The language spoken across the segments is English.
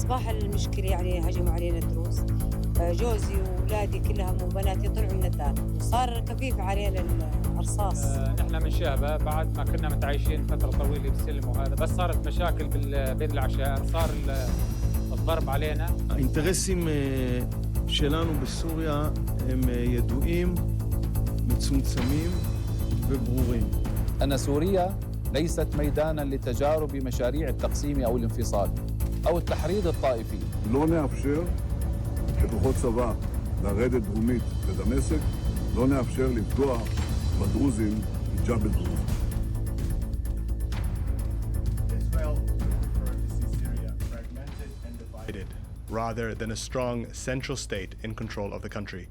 أصبح المشكلة يعني هجموا علينا الدروز. جوزي وأولادي كلهم وبناتي طلعوا من الدار وصار كفيف علينا الرصاص. نحن من شعبة بعد ما كنا متعايشين فترة طويلة بالسلم وهذا، بس صارت مشاكل بين العشائر، صار الضرب علينا. האינטרסים שלנו בסוריה הם ידועים, מצומצמים וברורים. أن سوريا ليست ميدانا لتجارب مشاريع التقسيم أو الانفصال أو التحريض الطائفي. לא נאפשר לכוחות צבא לרדת דרומית לדמשק, לא נאפשר לפגוע בדרוזים בג'בל דרוז. Israel would prefer to see Syria fragmented and divided, rather than a strong central state in control of the country.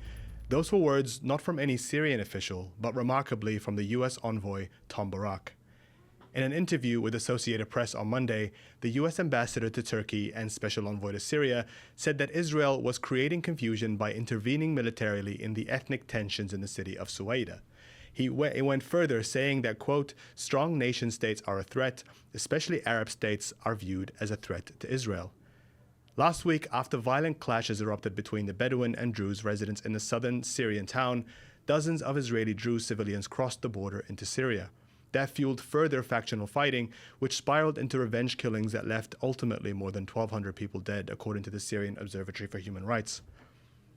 Those were words not from any Syrian official, but remarkably from the US envoy Tom Barak. In an interview with Associated Press on Monday, the US ambassador to Turkey and special envoy to Syria said that Israel was creating confusion by intervening militarily in the ethnic tensions in the city of Suwaida. He went further, saying that, quote, strong nation states are a threat, especially Arab states are viewed as a threat to Israel. Last week, after violent clashes erupted between the Bedouin and Druze residents in the southern Syrian town, dozens of Israeli Druze civilians crossed the border into Syria. That fueled further factional fighting, which spiraled into revenge killings that left ultimately more than 1,200 people dead, according to the Syrian Observatory for Human Rights.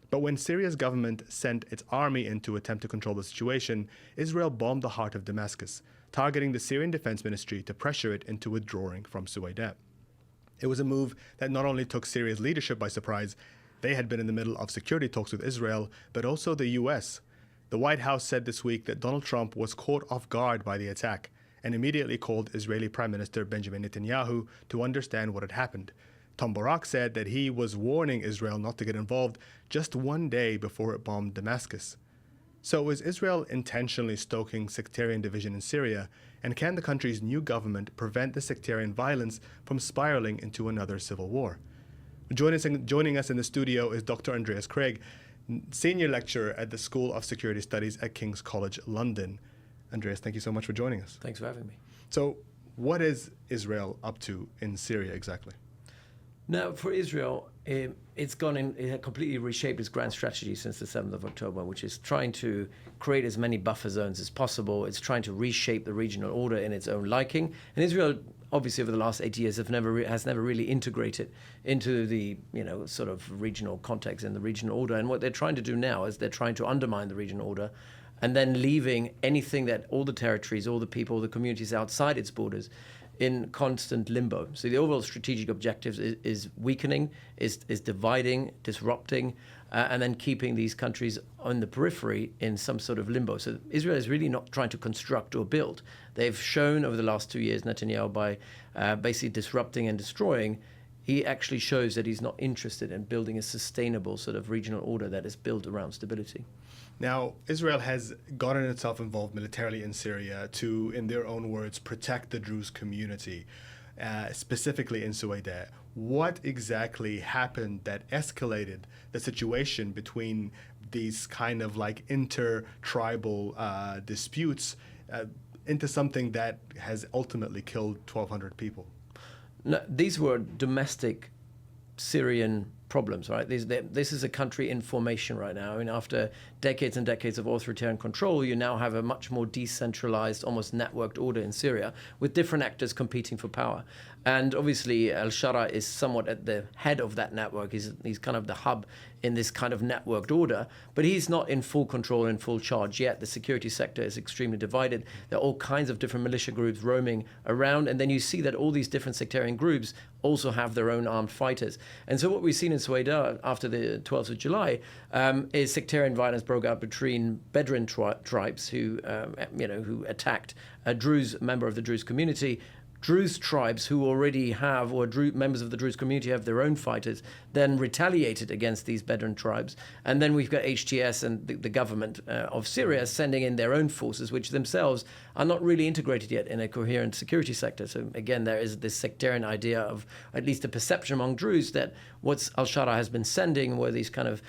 But when Syria's government sent its army in to attempt to control the situation, Israel bombed the heart of Damascus, targeting the Syrian Defense Ministry to pressure it into withdrawing from Suwayda. It was a move that not only took Syria's leadership by surprise, they had been in the middle of security talks with Israel, but also the US. The White House said this week that Donald Trump was caught off guard by the attack and immediately called Israeli Prime Minister Benjamin Netanyahu to understand what had happened. Tom Barak said that he was warning Israel not to get involved just one day before it bombed Damascus. So is Israel intentionally stoking sectarian division in Syria, and can the country's new government prevent the sectarian violence from spiraling into another civil war? Joining us in the studio is Dr. Andreas Craig, Senior Lecturer at the School of Security Studies at King's College London. Andreas, thank you so much for joining us. Thanks for having me. So what is Israel up to in Syria exactly? Now, for Israel, it had completely reshaped its grand strategy since the 7th of October, which is trying to create as many buffer zones as possible. It's trying to reshape the regional order in its own liking. And Israel, obviously, over the last 8 years, has never really integrated into the sort of regional context and the regional order. And what they're trying to do now is they're trying to undermine the regional order, and then leaving anything that all the territories, all the people, the communities outside its borders in constant limbo. So the overall strategic objective is weakening, is dividing, disrupting, and then keeping these countries on the periphery in some sort of limbo. So Israel is really not trying to construct or build. They've shown over the last 2 years, Netanyahu, by basically disrupting and destroying, he actually shows that he's not interested in building a sustainable sort of regional order that is built around stability. Now, Israel has gotten itself involved militarily in Syria to, in their own words, protect the Druze community, specifically in Suwaida. What exactly happened that escalated the situation between these kind of like inter-tribal disputes into something that has ultimately killed 1,200 people? No, these were domestic Syrian problems, right? This is a country in formation right now. I mean, after decades and decades of authoritarian control, you now have a much more decentralized, almost networked order in Syria with different actors competing for power. And obviously, al-Shara is somewhat at the head of that network. He's kind of the hub in this kind of networked order, but he's not in full control and full charge yet. The security sector is extremely divided. There are all kinds of different militia groups roaming around, and then you see that all these different sectarian groups also have their own armed fighters. And so what we've seen in Suwaida after the 12th of July is sectarian violence broke out between Bedouin tribes who attacked a Druze member of the Druze community. Druze tribes who already have, or members of the Druze community have their own fighters, then retaliated against these Bedouin tribes. And then we've got HTS and the government of Syria sending in their own forces, which themselves are not really integrated yet in a coherent security sector. So again, there is this sectarian idea of at least a perception among Druze that what al-Shara has been sending were these kind of,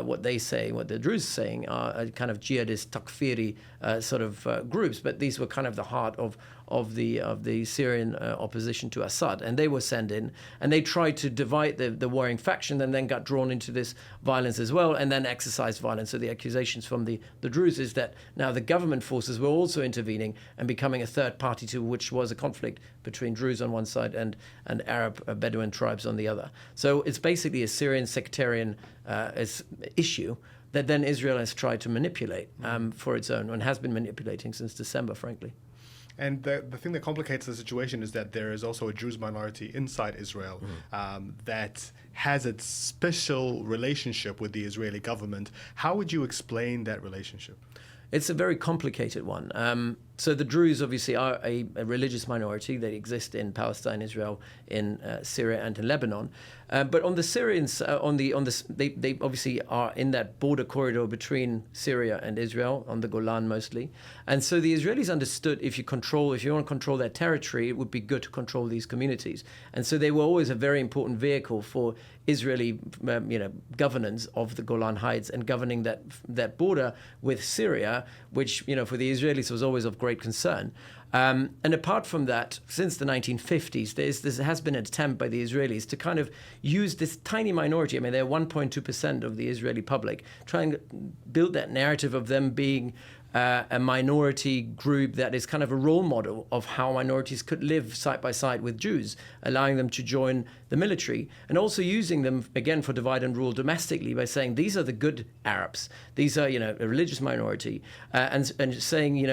what they say, what the Druze are saying, are a kind of jihadist, takfiri sort of groups. But these were kind of the heart of of the Syrian opposition to Assad, and they were sent in, and they tried to divide the warring faction, and then got drawn into this violence as well, and then exercised violence. So the accusations from the Druze is that now the government forces were also intervening and becoming a third party to which was a conflict between Druze on one side and Arab Bedouin tribes on the other. So it's basically a Syrian sectarian issue that then Israel has tried to manipulate for its own, and has been manipulating since December, frankly. And the thing that complicates the situation is that there is also a Druze minority inside Israel that has a special relationship with the Israeli government. How would you explain that relationship? It's a very complicated one. So the Druze obviously are a religious minority. They exist in Palestine, Israel, in Syria, and in Lebanon. But on the Syrians, they obviously are in that border corridor between Syria and Israel, on the Golan mostly. And so the Israelis understood if you want to control their territory, it would be good to control these communities. And so they were always a very important vehicle for Israeli, governance of the Golan Heights and governing that border with Syria, which, for the Israelis was always of great concern. And apart from that, since the 1950s, there has been an attempt by the Israelis to kind of use this tiny minority. I mean, they're 1.2% of the Israeli public, trying to build that narrative of them being a minority group that is kind of a role model of how minorities could live side by side with Jews, allowing them to join the military, and also using them, again, for divide and rule domestically by saying these are the good Arabs, these are, a religious minority, and saying,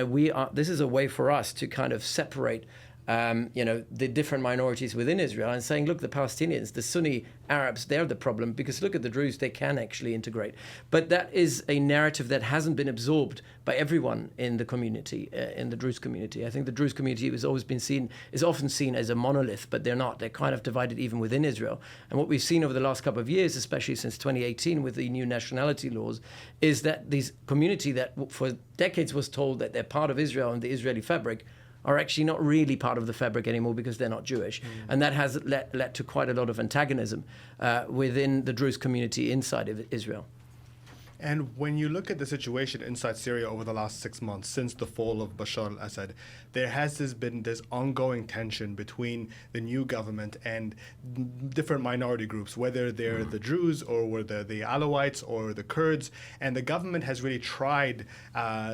this is a way for us to kind of separate the different minorities within Israel, and saying, look, the Palestinians, the Sunni Arabs, they're the problem, because look at the Druze, they can actually integrate. But that is a narrative that hasn't been absorbed by everyone in the community, in the Druze community. I think the Druze community is often seen as a monolith, but they're not. They're kind of divided even within Israel. And what we've seen over the last couple of years, especially since 2018 with the new nationality laws, is that this community that for decades was told that they're part of Israel and the Israeli fabric are actually not really part of the fabric anymore because they're not Jewish. And that has led to quite a lot of antagonism within the Druze community inside of Israel. And when you look at the situation inside Syria over the last 6 months, since the fall of Bashar al-Assad, there has been this ongoing tension between the new government and different minority groups, whether they're the Druze or whether the Alawites or the Kurds. And the government has really tried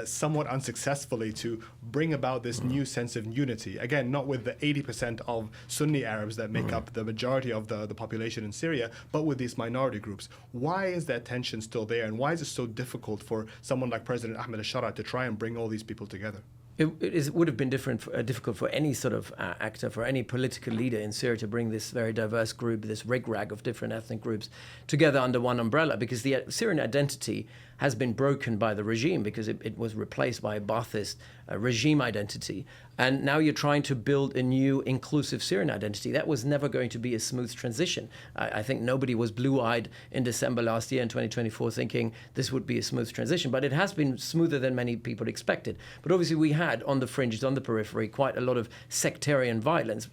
somewhat unsuccessfully to bring about this new sense of unity. Again, not with the 80% of Sunni Arabs that make up the majority of the population in Syria, but with these minority groups. Why is that tension still there, and why is it so difficult for someone like President Ahmed al-Shara to try and bring all these people together? It would have been difficult for any sort of actor, for any political leader in Syria to bring this very diverse group, this rig-rag of different ethnic groups together under one umbrella, because the Syrian identity has been broken by the regime, because it was replaced by a Ba'athist regime identity. And now you're trying to build a new inclusive Syrian identity. That was never going to be a smooth transition. I think nobody was blue-eyed in December last year in 2024 thinking this would be a smooth transition, but it has been smoother than many people expected. But obviously we had on the fringes, on the periphery, quite a lot of sectarian violence,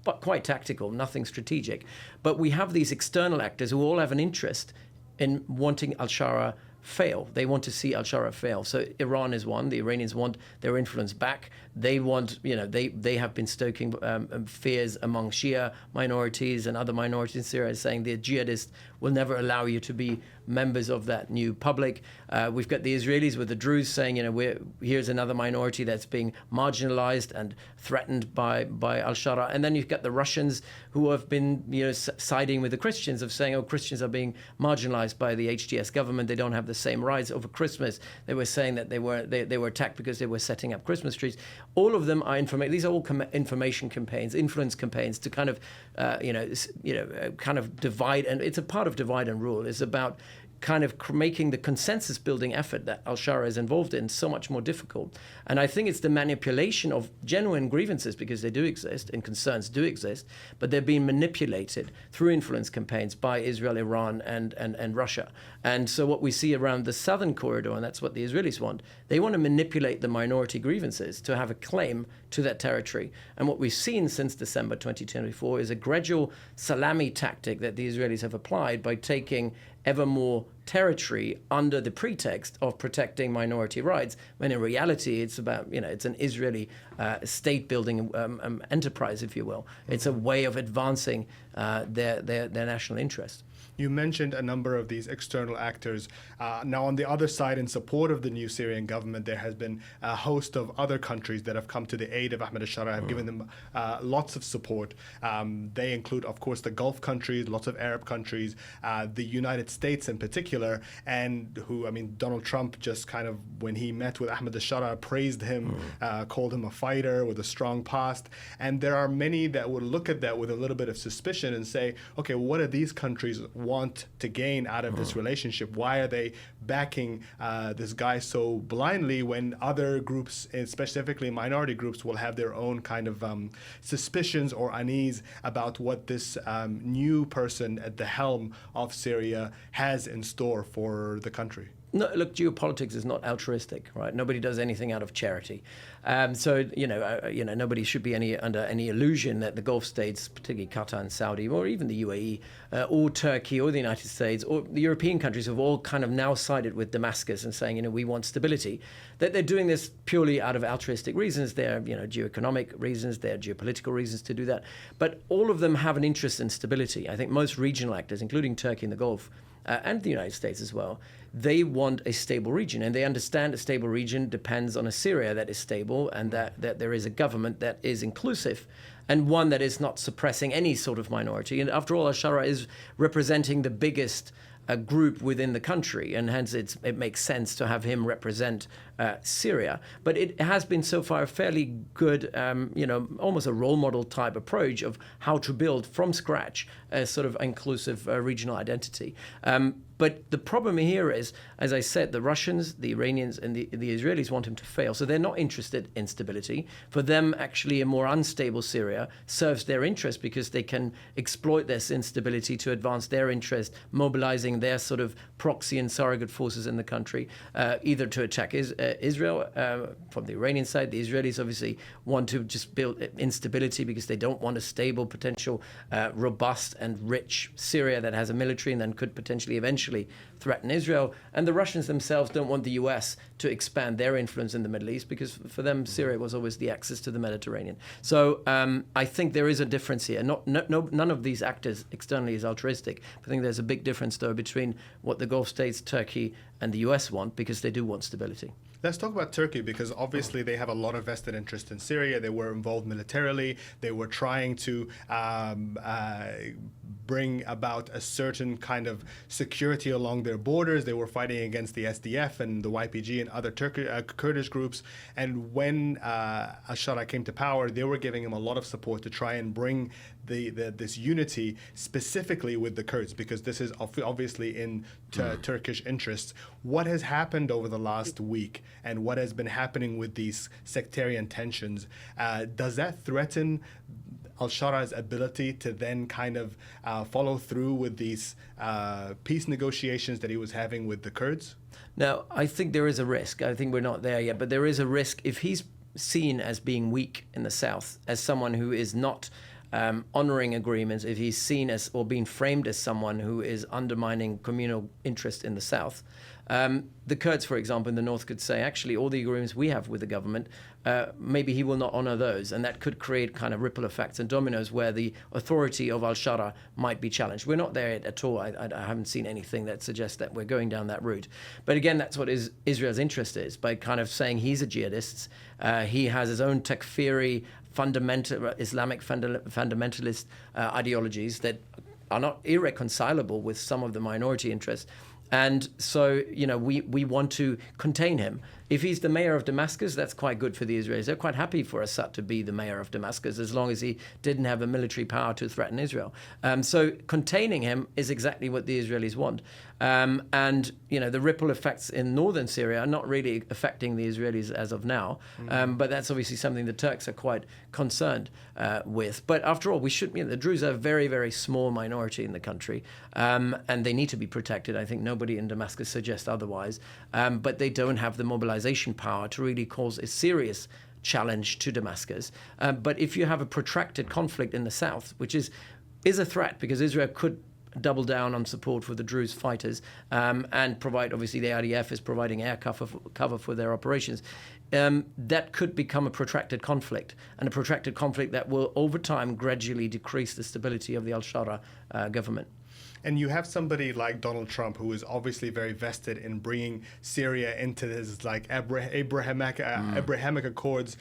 but quite tactical, nothing strategic. But we have these external actors who all have an interest in wanting al-Shara fail. They want to see al-Shara fail. So Iran is one. The Iranians want their influence back. They want, they have been stoking fears among Shia minorities and other minorities in Syria, saying the jihadists will never allow you to be members of that new public. We've got the Israelis with the Druze saying, here's another minority that's being marginalized and threatened by al-Shara. And then you've got the Russians who have been, siding with the Christians, of saying, Christians are being marginalized by the HTS government. They don't have the same rights. Over Christmas, they were saying that they were attacked because they were setting up Christmas trees. All of them are information. These are all information campaigns, influence campaigns to kind of, kind of divide. And it's a part of divide and rule. It's about kind of making the consensus building effort that al-Shara is involved in so much more difficult. And I think it's the manipulation of genuine grievances, because they do exist and concerns do exist, but they're being manipulated through influence campaigns by Israel, Iran, and Russia. And so what we see around the southern corridor, and that's what the Israelis want, they want to manipulate the minority grievances to have a claim to that territory. And what we've seen since December 2024 is a gradual salami tactic that the Israelis have applied by taking ever more territory under the pretext of protecting minority rights, when in reality it's about, it's an Israeli state-building enterprise, if you will. It's a way of advancing their national interest. You mentioned a number of these external actors. Now, on the other side, in support of the new Syrian government, there has been a host of other countries that have come to the aid of Ahmed al-Shara, have given them lots of support. They include, of course, the Gulf countries, lots of Arab countries, the United States in particular, and Donald Trump just kind of, when he met with Ahmed al-Shara, praised him, called him a fighter with a strong past. And there are many that would look at that with a little bit of suspicion and say, okay, what do these countries want to gain out of this relationship? Why are they backing this guy so blindly when other groups, and specifically minority groups, will have their own kind of suspicions or unease about what this new person at the helm of Syria has in store for the country? No, look, geopolitics is not altruistic, right? Nobody does anything out of charity. Nobody should be under any illusion that the Gulf states, particularly Qatar and Saudi, or even the UAE, or Turkey, or the United States, or the European countries have all kind of now sided with Damascus and saying, we want stability. That they're doing this purely out of altruistic reasons. There are, geoeconomic reasons, there are geopolitical reasons to do that. But all of them have an interest in stability. I think most regional actors, including Turkey and the Gulf, and the United States as well, they want a stable region, and they understand a stable region depends on a Syria that is stable, and that there is a government that is inclusive, and one that is not suppressing any sort of minority. And after all, al-Shara is representing the biggest group within the country, and hence it makes sense to have him represent Syria. But it has been so far a fairly good, almost a role model type approach of how to build from scratch a sort of inclusive regional identity. But the problem here is, as I said, the Russians, the Iranians, and the Israelis want him to fail. So they're not interested in stability. For them, actually, a more unstable Syria serves their interest because they can exploit this instability to advance their interest, mobilizing their sort of proxy and surrogate forces in the country, either to attack Israel from the Iranian side. The Israelis obviously want to just build instability because they don't want a stable, potential, robust and rich Syria that has a military and then could potentially eventually threaten Israel. And the Russians themselves don't want the US to expand their influence in the Middle East because for them, Syria was always the access to the Mediterranean. So I think there is a difference here. None of these actors externally is altruistic. I think there's a big difference, though, between what the Gulf states, Turkey, and the US want, because they do want stability. Let's talk about Turkey, because obviously they have a lot of vested interest in Syria. They were involved militarily. They were trying to bring about a certain kind of security along their borders. They were fighting against the SDF and the YPG and other Kurdish groups. And when al-Shara came to power, they were giving him a lot of support to try and bring this unity specifically with the Kurds, because this is obviously in Turkish interests. What has happened over the last week and what has been happening with these sectarian tensions, does that threaten al-Shara's ability to then kind of follow through with these peace negotiations that he was having with the Kurds? Now, I think there is a risk. I think we're not there yet, but there is a risk if he's seen as being weak in the south, as someone who is not honoring agreements, if he's seen as or being framed as someone who is undermining communal interest in the south. The Kurds, for example, in the north could say, actually, all the agreements we have with the government, maybe he will not honor those. And that could create kind of ripple effects and dominoes where the authority of al-Shara might be challenged. We're not there at all. I haven't seen anything that suggests that we're going down that route. But again, that's what Israel's interest is, by kind of saying he's a jihadist. He has his own takfiri, Islamic fundamentalist ideologies that are not irreconcilable with some of the minority interests. And so, we want to contain him. If he's the mayor of Damascus, that's quite good for the Israelis. They're quite happy for Assad to be the mayor of Damascus as long as he didn't have a military power to threaten Israel. So containing him is exactly what the Israelis want. And the ripple effects in northern Syria are not really affecting the Israelis as of now. But that's obviously something the Turks are quite concerned with. But after all, the Druze are a very, very small minority in the country. And they need to be protected. I think nobody in Damascus suggests otherwise. But they don't have the mobilization power to really cause a serious challenge to Damascus. But if you have a protracted conflict in the south, which is a threat, because Israel could double down on support for the Druze fighters and provide, obviously the IDF is providing air cover for their operations. That could become a protracted conflict, and a protracted conflict that will over time gradually decrease the stability of the al-Shara government. And you have somebody like Donald Trump, who is obviously very vested in bringing Syria into his like Abrahamic Accords.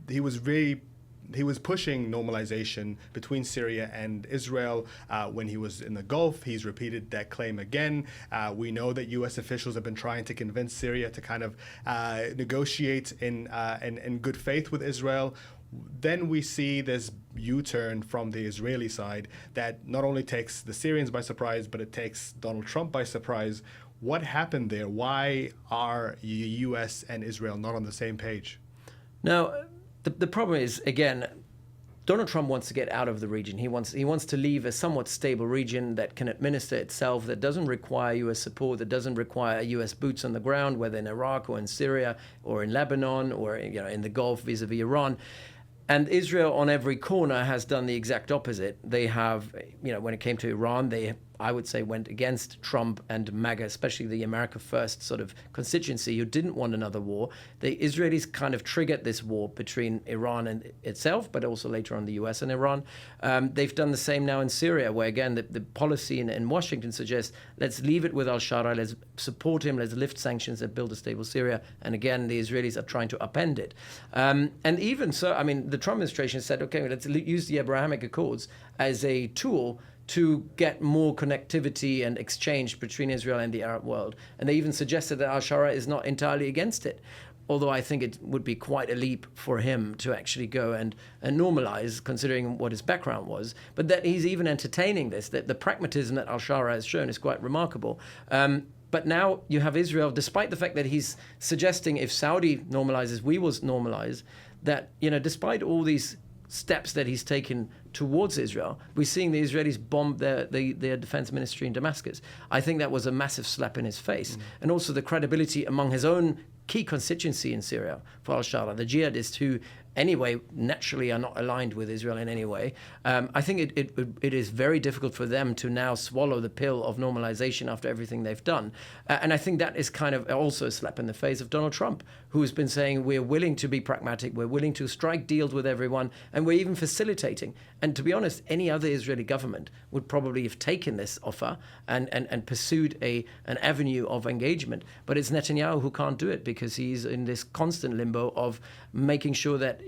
He was pushing normalization between Syria and Israel when he was in the Gulf. He's repeated that claim again. We know that U.S. officials have been trying to convince Syria to kind of negotiate in good faith with Israel. Then we see this U-turn from the Israeli side that not only takes the Syrians by surprise, but it takes Donald Trump by surprise. What happened there? Why are U.S. and Israel not on the same page? Now, the problem is, again, Donald Trump wants to get out of the region. He wants to leave a somewhat stable region that can administer itself, that doesn't require U.S. support, that doesn't require U.S. boots on the ground, whether in Iraq or in Syria or in Lebanon or in the Gulf vis-a-vis Iran. And Israel on every corner has done the exact opposite. They have, when it came to Iran, they, I would say, went against Trump and MAGA, especially the America First sort of constituency who didn't want another war. The Israelis kind of triggered this war between Iran and itself, but also later on the US and Iran. They've done the same now in Syria, where again, the policy in Washington suggests, let's leave it with al-Shara, let's support him, let's lift sanctions and build a stable Syria. And again, the Israelis are trying to upend it. And even so, I mean, the Trump administration said, okay, let's use the Abrahamic Accords as a tool to get more connectivity and exchange between Israel and the Arab world. And they even suggested that al-Shara is not entirely against it, although I think it would be quite a leap for him to actually go and normalize, considering what his background was. But that he's even entertaining this, that the pragmatism that al-Shara has shown is quite remarkable. But now you have Israel, despite the fact that he's suggesting if Saudi normalizes, we will normalize, that, despite all these steps that he's taken towards Israel, we're seeing the Israelis bomb their defense ministry in Damascus. I think that was a massive slap in his face. And also the credibility among his own key constituency in Syria for al-Shara, the jihadists who anyway naturally are not aligned with Israel in any way. I think it is very difficult for them to now swallow the pill of normalization after everything they've done. And I think that is kind of also a slap in the face of Donald Trump, who has been saying we're willing to be pragmatic, we're willing to strike deals with everyone, and we're even facilitating. And to be honest, any other Israeli government would probably have taken this offer and pursued an avenue of engagement. But it's Netanyahu who can't do it, because he's in this constant limbo of making sure that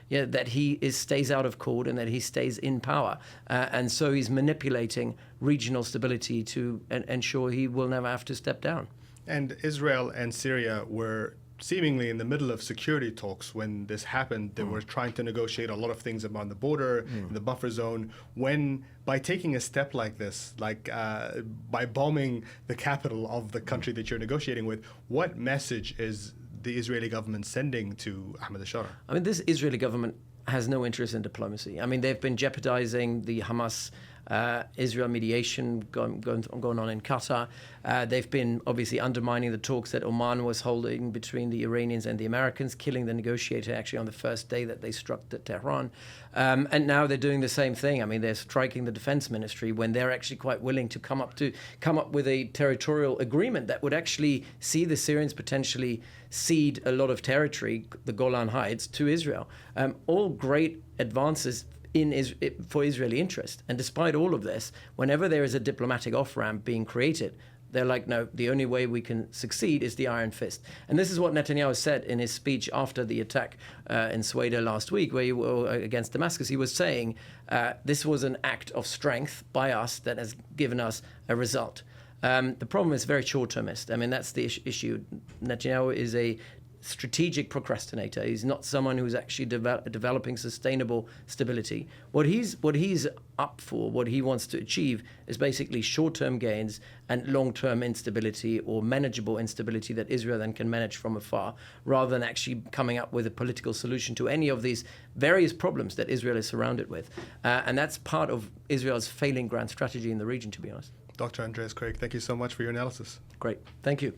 that he stays out of court and that he stays in power. And so he's manipulating regional stability to ensure he will never have to step down. And Israel and Syria were seemingly in the middle of security talks when this happened. They were trying to negotiate a lot of things around the border, in the buffer zone. When, by taking a step like this, by bombing the capital of the country that you're negotiating with, what message is the Israeli government sending to Ahmed al-Shara? I mean, this Israeli government has no interest in diplomacy. I mean, they've been jeopardizing the Hamas Israel mediation going on in Qatar. They've been obviously undermining the talks that Oman was holding between the Iranians and the Americans, killing the negotiator actually on the first day that they struck Tehran. And now they're doing the same thing. I mean, they're striking the defense ministry when they're actually quite willing to come up with a territorial agreement that would actually see the Syrians potentially cede a lot of territory, the Golan Heights, to Israel. All great advances for Israeli interest. And despite all of this, whenever there is a diplomatic off-ramp being created, they're like, no, the only way we can succeed is the iron fist. And this is what Netanyahu said in his speech after the attack in Sweden last week, against Damascus. He was saying this was an act of strength by us that has given us a result. The problem is very short-termist. I mean, that's the issue. Netanyahu is a strategic procrastinator. He's not someone who's actually developing sustainable stability. What he's up for, what he wants to achieve, is basically short-term gains and long-term instability, or manageable instability that Israel then can manage from afar, rather than actually coming up with a political solution to any of these various problems that Israel is surrounded with. And that's part of Israel's failing grand strategy in the region, to be honest. Dr. Andreas Craig, thank you so much for your analysis. Great. Thank you.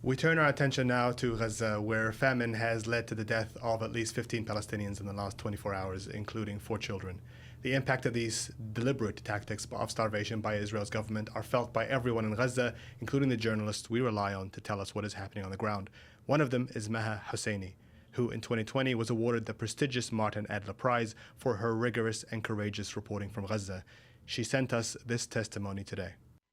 We turn our attention now to Gaza, where famine has led to the death of at least 15 Palestinians in the last 24 hours, including 4 children. The impact of these deliberate tactics of starvation by Israel's government are felt by everyone in Gaza, including the journalists we rely on to tell us what is happening on the ground. One of them is Maha Hosseini, who in 2020 was awarded the prestigious Martin Adler Prize for her rigorous and courageous reporting from Gaza. She sent us this testimony today.